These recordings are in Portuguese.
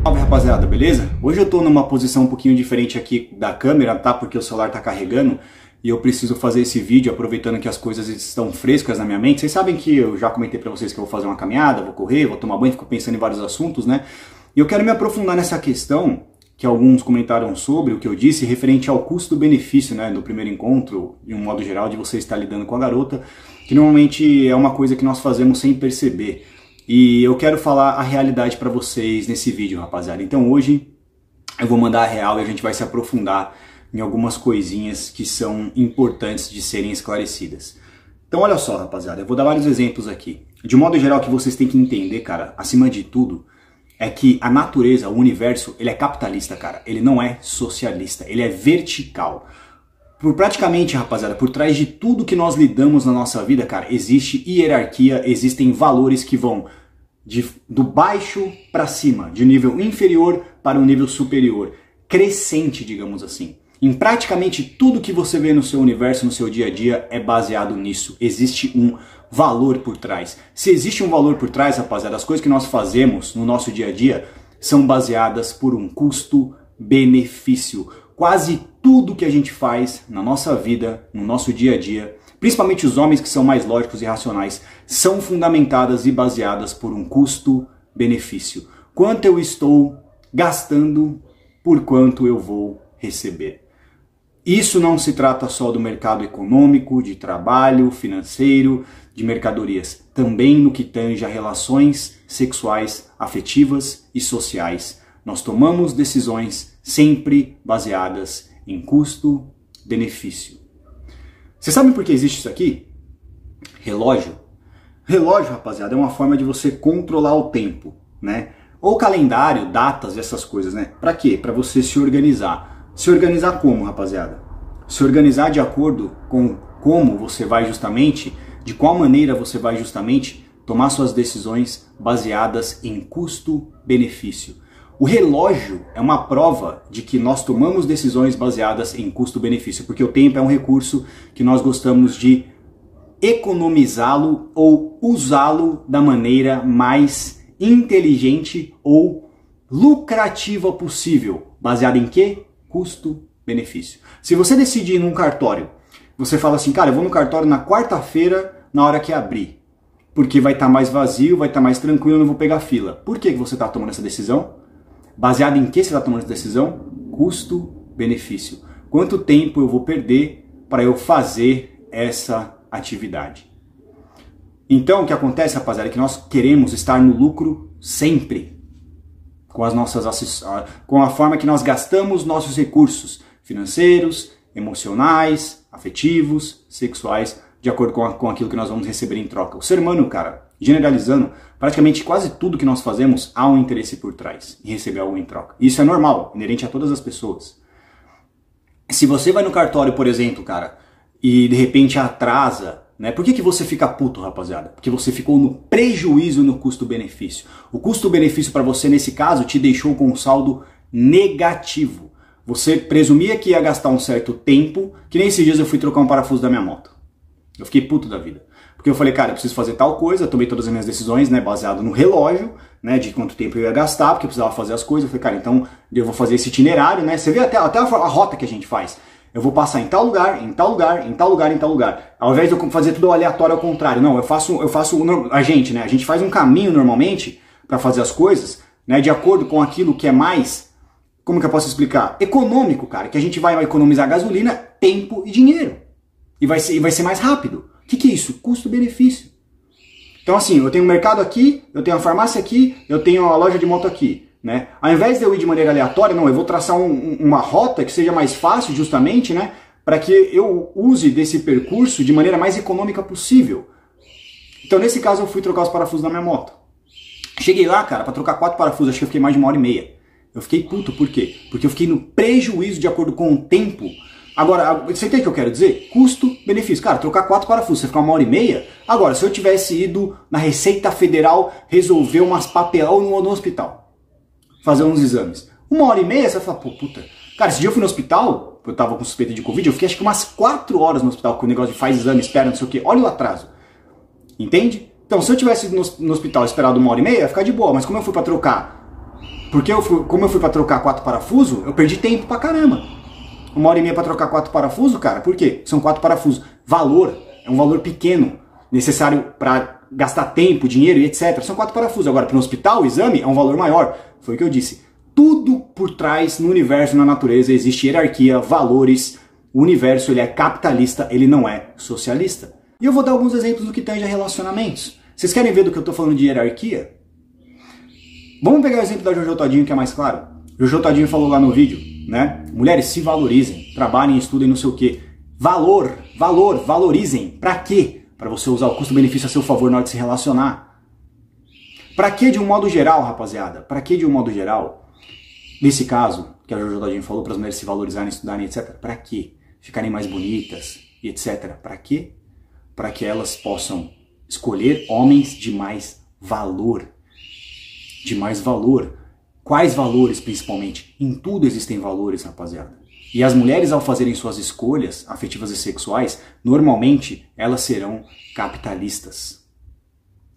Salve rapaziada, beleza? Hoje eu tô numa posição um pouquinho diferente aqui da câmera, tá? Porque o celular tá carregando e eu preciso fazer esse vídeo aproveitando que as coisas estão frescas na minha mente. Vocês sabem que eu já comentei pra vocês que eu vou fazer uma caminhada, vou correr, vou tomar banho, fico pensando em vários assuntos, né? E eu quero me aprofundar nessa questão que alguns comentaram sobre o que eu disse referente ao custo-benefício, né? Do primeiro encontro, de um modo geral, de você estar lidando com a garota, que normalmente é uma coisa que nós fazemos sem perceber. E eu quero falar a realidade para vocês nesse vídeo, rapaziada. Então hoje eu vou mandar a real e a gente vai se aprofundar em algumas coisinhas que são importantes de serem esclarecidas. Então olha só, rapaziada, eu vou dar vários exemplos aqui. De modo geral, o que vocês têm que entender, cara, acima de tudo, é que a natureza, o universo, ele é capitalista, cara. Ele não é socialista, ele é vertical. Praticamente, rapaziada, por trás de tudo que nós lidamos na nossa vida, cara, existe hierarquia, existem valores que vão do baixo para cima, de nível inferior para um nível superior, crescente, digamos assim. Em praticamente tudo que você vê no seu universo, no seu dia a dia, é baseado nisso. Existe um valor por trás. Se existe um valor por trás, rapaziada, as coisas que nós fazemos no nosso dia a dia são baseadas por um custo-benefício. Quase tudo que a gente faz na nossa vida, no nosso dia a dia, principalmente os homens que são mais lógicos e racionais, são fundamentadas e baseadas por um custo-benefício. Quanto eu estou gastando por quanto eu vou receber. Isso não se trata só do mercado econômico, de trabalho, financeiro, de mercadorias. Também no que tange a relações sexuais, afetivas e sociais. Nós tomamos decisões sempre baseadas em custo-benefício. Vocês sabem por que existe isso aqui? Relógio. Relógio, rapaziada, é uma forma de você controlar o tempo, né? Ou calendário, datas, essas coisas, né? Pra quê? Pra você se organizar. Se organizar como, rapaziada? Se organizar de acordo com como você vai justamente, de qual maneira você vai justamente tomar suas decisões baseadas em custo-benefício. O relógio é uma prova de que nós tomamos decisões baseadas em custo-benefício, porque o tempo é um recurso que nós gostamos de economizá-lo ou usá-lo da maneira mais inteligente ou lucrativa possível. Baseado em quê? Custo-benefício. Se você decide ir num cartório, você fala assim, cara, eu vou no cartório na quarta-feira na hora que abrir, porque vai estar mais vazio, vai estar mais tranquilo, eu não vou pegar fila. Por que você está tomando essa decisão? Baseado em que você está tomando essa decisão? Custo-benefício. Quanto tempo eu vou perder para eu fazer essa atividade? Então, o que acontece, rapaziada, é que nós queremos estar no lucro sempre. Com a forma que nós gastamos nossos recursos financeiros, emocionais, afetivos, sexuais, de acordo com aquilo que nós vamos receber em troca. O ser humano, cara, generalizando, praticamente quase tudo que nós fazemos há um interesse por trás em receber algo em troca. Isso é normal, inerente a todas as pessoas. Se você vai no cartório, por exemplo, cara, e de repente atrasa, né? Por que você fica puto, rapaziada? Porque você ficou no prejuízo no custo-benefício. O custo-benefício para você, nesse caso, te deixou com um saldo negativo. Você presumia que ia gastar um certo tempo, que nem esses dias eu fui trocar um parafuso da minha moto. Eu fiquei puto da vida. Porque eu falei, cara, eu preciso fazer tal coisa, eu tomei todas as minhas decisões, né, baseado no relógio, né, de quanto tempo eu ia gastar, porque eu precisava fazer as coisas. Eu falei, cara, então eu vou fazer esse itinerário, né, você vê até a rota que a gente faz. Eu vou passar em tal lugar, em tal lugar, em tal lugar, em tal lugar. Ao invés de eu fazer tudo aleatório ao contrário, não, a gente faz um caminho normalmente para fazer as coisas, né, de acordo com aquilo que é mais, como que eu posso explicar? Econômico, cara, que a gente vai economizar gasolina, tempo e dinheiro. E vai ser mais rápido. O que é isso? Custo-benefício. Então assim, eu tenho um mercado aqui, eu tenho a farmácia aqui, eu tenho a loja de moto aqui, né? Ao invés de eu ir de maneira aleatória, não, eu vou traçar uma rota que seja mais fácil justamente, né? Para que eu use desse percurso de maneira mais econômica possível. Então nesse caso eu fui trocar os parafusos da minha moto. Cheguei lá, cara, para trocar 4 parafusos, acho que eu fiquei mais de 1h30. Eu fiquei puto, por quê? Porque eu fiquei no prejuízo de acordo com o tempo. Agora, você entende o que eu quero dizer? Custo-benefício. Cara, trocar 4 parafusos, você ficar 1h30? Agora, se eu tivesse ido na Receita Federal resolver umas papelão no hospital, fazer uns exames, 1h30, você vai falar, pô, puta. Cara, esse dia eu fui no hospital, eu tava com suspeita de Covid, eu fiquei acho que umas 4 horas no hospital com o negócio de faz exame, espera, não sei o quê. Olha o atraso. Entende? Então, se eu tivesse ido no hospital esperado 1h30, ia ficar de boa. Mas como eu fui pra trocar Porque como eu fui pra trocar 4 parafusos, eu perdi tempo pra caramba. 1h30 pra trocar 4 parafusos, cara, por quê? São 4 parafusos. Valor, é um valor pequeno, necessário pra gastar tempo, dinheiro e etc. São 4 parafusos. Agora, para um hospital, o exame é um valor maior. Foi o que eu disse. Tudo por trás, no universo, na natureza, existe hierarquia, valores. O universo, ele é capitalista, ele não é socialista. E eu vou dar alguns exemplos do que tange a relacionamentos. Vocês querem ver do que eu tô falando de hierarquia? Vamos pegar o exemplo da Jojo Todinho, que é mais claro. Jojo Todinho falou lá no vídeo, né? Mulheres, se valorizem, trabalhem, estudem, não sei o quê. Valorizem. Pra quê? Para você usar o custo-benefício a seu favor na hora de se relacionar. Pra que de um modo geral, rapaziada? Pra que de um modo geral? Nesse caso, que a Jojo Todinho falou, para as mulheres se valorizarem, estudarem, etc. Pra quê? Ficarem mais bonitas, etc. Pra quê? Para que elas possam escolher homens de mais valor. De mais valor. Quais valores, principalmente? Em tudo existem valores, rapaziada. E as mulheres, ao fazerem suas escolhas afetivas e sexuais, normalmente elas serão capitalistas.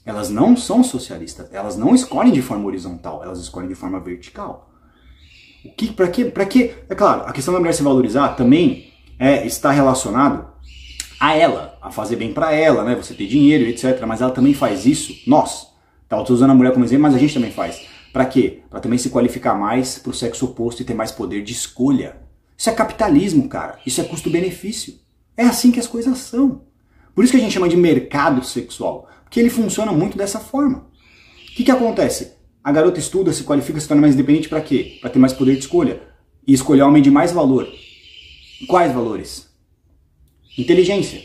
Elas não são socialistas. Elas não escolhem de forma horizontal, elas escolhem de forma vertical. Para quê? É claro, a questão da mulher se valorizar também está relacionado a ela, a fazer bem para ela, né? Você ter dinheiro, etc. Mas ela também faz isso. Nós. Eu tô usando a mulher como exemplo, mas a gente também faz. Para quê? Para também se qualificar mais para o sexo oposto e ter mais poder de escolha. Isso é capitalismo, cara. Isso é custo-benefício. É assim que as coisas são. Por isso que a gente chama de mercado sexual. Porque ele funciona muito dessa forma. O que acontece? A garota estuda, se qualifica, se torna mais independente para quê? Para ter mais poder de escolha. E escolher homem de mais valor. Quais valores? Inteligência.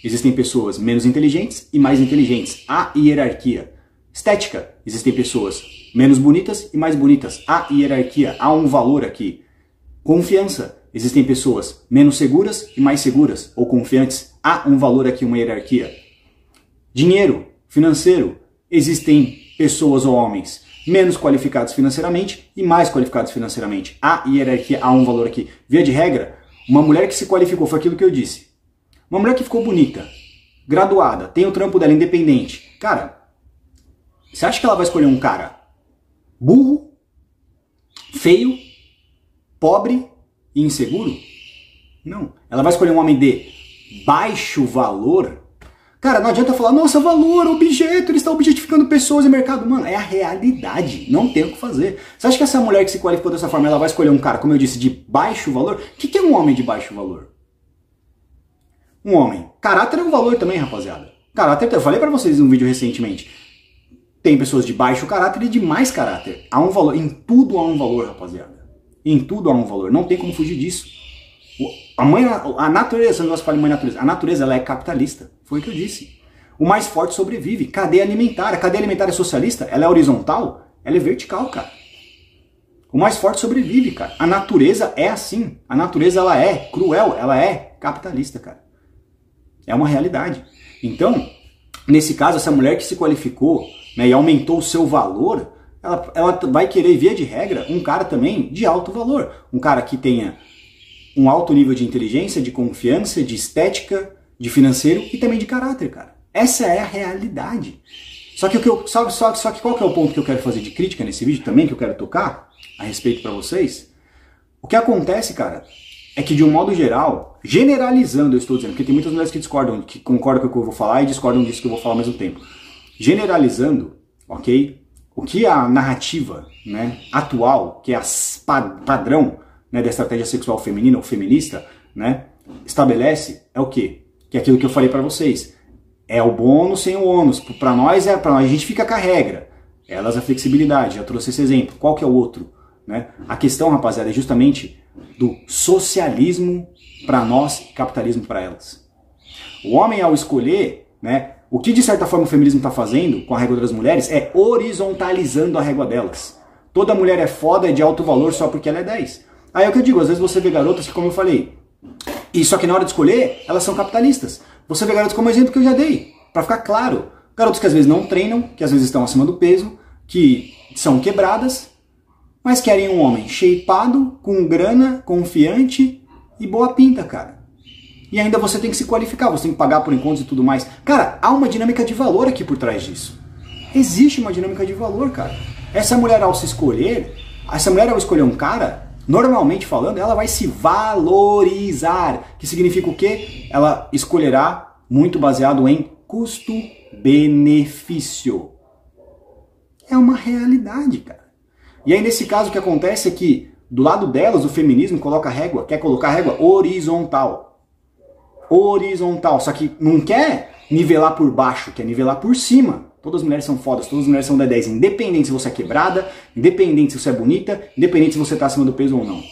Existem pessoas menos inteligentes e mais inteligentes. Há hierarquia. Estética. Existem pessoas menos bonitas e mais bonitas. Há hierarquia. Há um valor aqui. Confiança. Existem pessoas menos seguras e mais seguras ou confiantes. Há um valor aqui, uma hierarquia. Dinheiro. Financeiro. Existem pessoas ou homens menos qualificados financeiramente e mais qualificados financeiramente. Há hierarquia, há um valor aqui. Via de regra, uma mulher que se qualificou, foi aquilo que eu disse. Uma mulher que ficou bonita, graduada, tem o trampo dela independente. Cara, você acha que ela vai escolher um cara burro, feio, pobre e inseguro? Não. Ela vai escolher um homem de baixo valor. Cara, não adianta falar, nossa, valor, objeto, ele está objetificando pessoas e mercado. Mano, é a realidade, não tem o que fazer. Você acha que essa mulher que se qualificou dessa forma, ela vai escolher um cara, como eu disse, de baixo valor? O que é um homem de baixo valor? Um homem. Caráter é um valor também, rapaziada. Caráter, eu falei pra vocês num vídeo recentemente. Tem pessoas de baixo caráter e de mais caráter. Há um valor, em tudo há um valor, rapaziada. Em tudo há um valor, não tem como fugir disso. A natureza, nós falamos mãe natureza, a natureza ela é capitalista, foi o que eu disse. O mais forte sobrevive, cadeia alimentar. A cadeia alimentar é socialista, ela é horizontal, ela é vertical, cara. O mais forte sobrevive, cara. A natureza é assim, a natureza ela é cruel, ela é capitalista, cara. É uma realidade. Então, nesse caso, essa mulher que se qualificou, né, e aumentou o seu valor, ela vai querer, via de regra, um cara também de alto valor. Um cara que tenha um alto nível de inteligência, de confiança, de estética, de financeiro e também de caráter, cara. Essa é a realidade. Só que qual que é o ponto que eu quero fazer de crítica nesse vídeo também, que eu quero tocar a respeito pra vocês? O que acontece, cara, é que de um modo geral, generalizando eu estou dizendo, porque tem muitas mulheres que discordam, que concordam com o que eu vou falar e discordam disso que eu vou falar ao mesmo tempo. Generalizando, ok? O que a narrativa, né, atual, que é a padrão, né, da estratégia sexual feminina ou feminista, né, estabelece é o quê? Que é aquilo que eu falei pra vocês. É o bônus sem o ônus. Pra nós, a gente fica com a regra. Elas a flexibilidade. Já trouxe esse exemplo. Qual que é o outro? Né? A questão, rapaziada, é justamente do socialismo pra nós e capitalismo pra elas. O homem, ao escolher, né, o que de certa forma o feminismo está fazendo com a régua das mulheres é horizontalizando a régua delas. Toda mulher é foda, é de alto valor só porque ela é 10. Aí é o que eu digo, às vezes você vê garotas que, como eu falei, e só que na hora de escolher, elas são capitalistas. Você vê garotas como o exemplo que eu já dei, pra ficar claro. Garotas que às vezes não treinam, que às vezes estão acima do peso, que são quebradas, mas querem um homem shapeado, com grana, confiante e boa pinta, cara. E ainda você tem que se qualificar, você tem que pagar por encontros e tudo mais. Cara, há uma dinâmica de valor aqui por trás disso. Existe uma dinâmica de valor, cara. Essa mulher ao escolher um cara, normalmente falando, ela vai se valorizar, que significa o quê? Ela escolherá muito baseado em custo-benefício. É uma realidade, cara. E aí nesse caso o que acontece é que do lado delas o feminismo coloca régua, quer colocar régua horizontal. Horizontal, só que não quer nivelar por baixo, quer nivelar por cima. Todas as mulheres são fodas, todas as mulheres são 10, independente se você é quebrada, independente se você é bonita, independente se você está acima do peso ou não.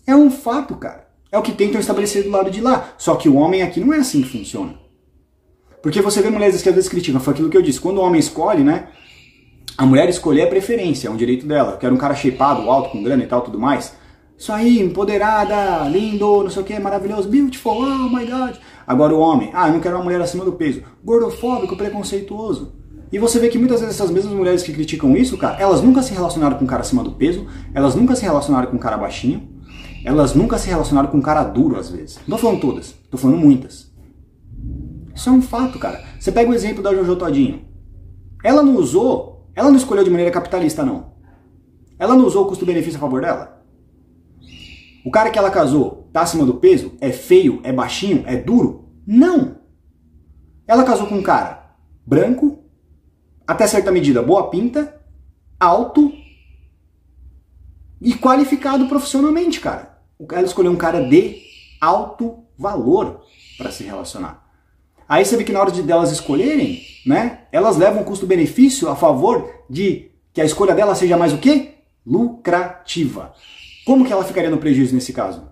É um fato, cara. É o que tentam estabelecer do lado de lá. Só que o homem aqui não é assim que funciona. Porque você vê mulheres que às vezes criticam, foi aquilo que eu disse, quando o homem escolhe, né? A mulher escolher é preferência, é um direito dela. Eu quero um cara shapeado, alto, com grana e tal, tudo mais. Isso aí, empoderada, lindo, não sei o que, maravilhoso, beautiful, oh my god. Agora o homem, eu não quero uma mulher acima do peso. Gordofóbico, preconceituoso. E você vê que muitas vezes essas mesmas mulheres que criticam isso, cara, elas nunca se relacionaram com um cara acima do peso, elas nunca se relacionaram com um cara baixinho, elas nunca se relacionaram com um cara duro às vezes. Não tô falando todas, tô falando muitas. Isso é um fato, cara. Você pega o exemplo da Jojo Todinho. Ela não escolheu de maneira capitalista, não. Ela não usou o custo-benefício a favor dela. O cara que ela casou tá acima do peso? É feio? É baixinho? É duro? Não! Ela casou com um cara branco, até certa medida boa pinta, alto e qualificado profissionalmente, cara. Ela escolheu um cara de alto valor para se relacionar. Aí você vê que na hora de delas escolherem, né, elas levam o custo-benefício a favor de que a escolha dela seja mais o quê? Lucrativa. Como que ela ficaria no prejuízo nesse caso?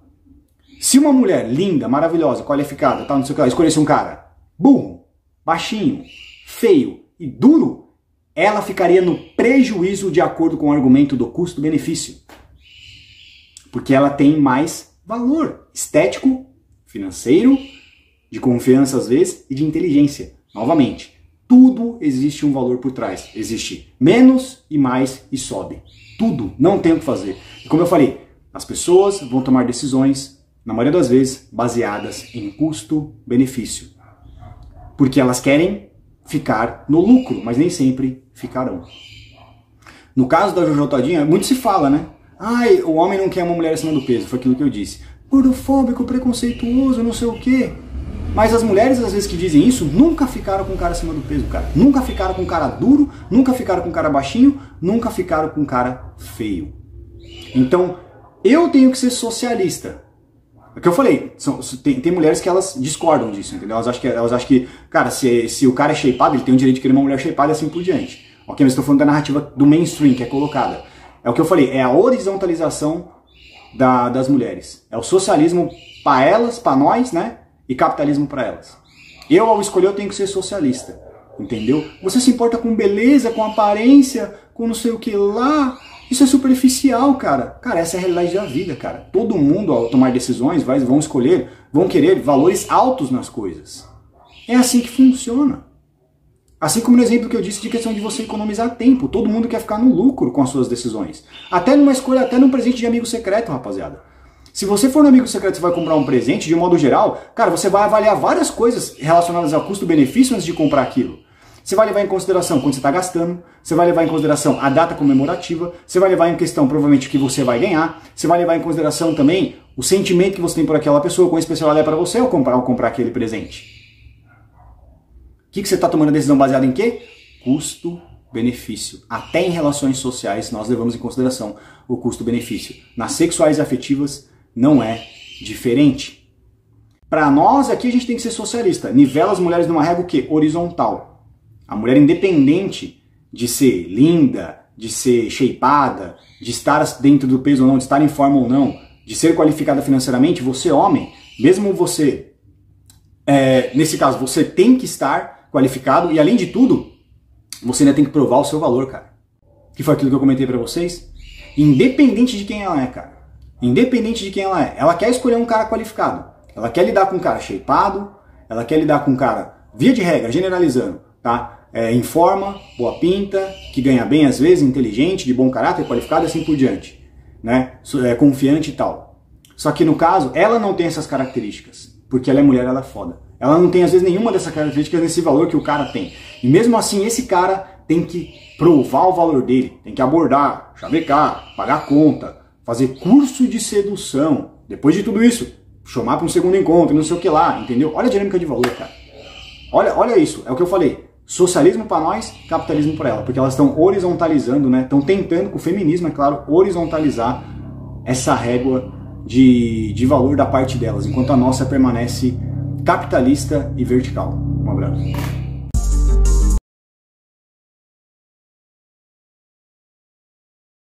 Se uma mulher linda, maravilhosa, qualificada, tal, não sei o que, escolhesse um cara burro, baixinho, feio e duro, ela ficaria no prejuízo de acordo com o argumento do custo-benefício. Porque ela tem mais valor estético, financeiro, de confiança às vezes e de inteligência. Novamente, tudo existe um valor por trás. Existe menos e mais e sobe. Tudo, não tem o que fazer. E como eu falei, as pessoas vão tomar decisões, na maioria das vezes, baseadas em custo-benefício. Porque elas querem ficar no lucro, mas nem sempre ficarão. No caso da Jojo Todinho, muito se fala, né? O homem não quer uma mulher acima do peso, foi aquilo que eu disse. Gordofóbico, preconceituoso, não sei o quê. Mas as mulheres, às vezes, que dizem isso, nunca ficaram com um cara acima do peso, cara. Nunca ficaram com um cara duro, nunca ficaram com um cara baixinho, nunca ficaram com um cara feio. Então, eu tenho que ser socialista. É o que eu falei, tem mulheres que elas discordam disso, entendeu? Elas acham que cara, se o cara é shapeado, ele tem o direito de querer uma mulher shapeada e assim por diante. Ok, mas estou falando da narrativa do mainstream que é colocada. É o que eu falei, é a horizontalização das mulheres. É o socialismo para elas, para nós, né? E capitalismo para elas. Eu, ao escolher, eu tenho que ser socialista. Entendeu? Você se importa com beleza, com aparência, com não sei o que lá. Isso é superficial, cara. Cara, essa é a realidade da vida, cara. Todo mundo, ao tomar decisões, vão querer valores altos nas coisas. É assim que funciona. Assim como no exemplo que eu disse de questão de você economizar tempo. Todo mundo quer ficar no lucro com as suas decisões. Até numa escolha, até num presente de amigo secreto, rapaziada. Se você for no amigo secreto e vai comprar um presente, de um modo geral, cara, você vai avaliar várias coisas relacionadas ao custo-benefício antes de comprar aquilo. Você vai levar em consideração quanto você está gastando, você vai levar em consideração a data comemorativa, você vai levar em questão provavelmente o que você vai ganhar, você vai levar em consideração também o sentimento que você tem por aquela pessoa, quão especial ela é para você ao comprar aquele presente. O que você está tomando a decisão baseada em quê? Custo-benefício. Até em relações sociais nós levamos em consideração o custo-benefício. Nas sexuais e afetivas não é diferente. Para nós aqui a gente tem que ser socialista. Nivela as mulheres numa régua o quê? Horizontal. A mulher independente de ser linda, de ser shapeada, de estar dentro do peso ou não, de estar em forma ou não, de ser qualificada financeiramente, você homem, mesmo você, nesse caso, você tem que estar qualificado e além de tudo, você ainda tem que provar o seu valor, cara. Que foi aquilo que eu comentei pra vocês. Independente de quem ela é, cara. Independente de quem ela é. Ela quer escolher um cara qualificado. Ela quer lidar com um cara shapeado. Ela quer lidar com um cara, via de regra, generalizando, tá? Em forma, boa pinta, que ganha bem às vezes, inteligente, de bom caráter, qualificado e assim por diante. Né? Confiante e tal. Só que no caso, ela não tem essas características. Porque ela é mulher, ela é foda. Ela não tem às vezes nenhuma dessas características nesse valor que o cara tem. E mesmo assim, esse cara tem que provar o valor dele, tem que abordar, chavecar, pagar conta, fazer curso de sedução. Depois de tudo isso, chamar para um segundo encontro, não sei o que lá, entendeu? Olha a dinâmica de valor, cara. Olha isso, é o que eu falei. Socialismo para nós, capitalismo para ela. Porque elas estão horizontalizando, né? Estão tentando, com o feminismo, é claro, horizontalizar essa régua de valor da parte delas, enquanto a nossa permanece capitalista e vertical. Um abraço.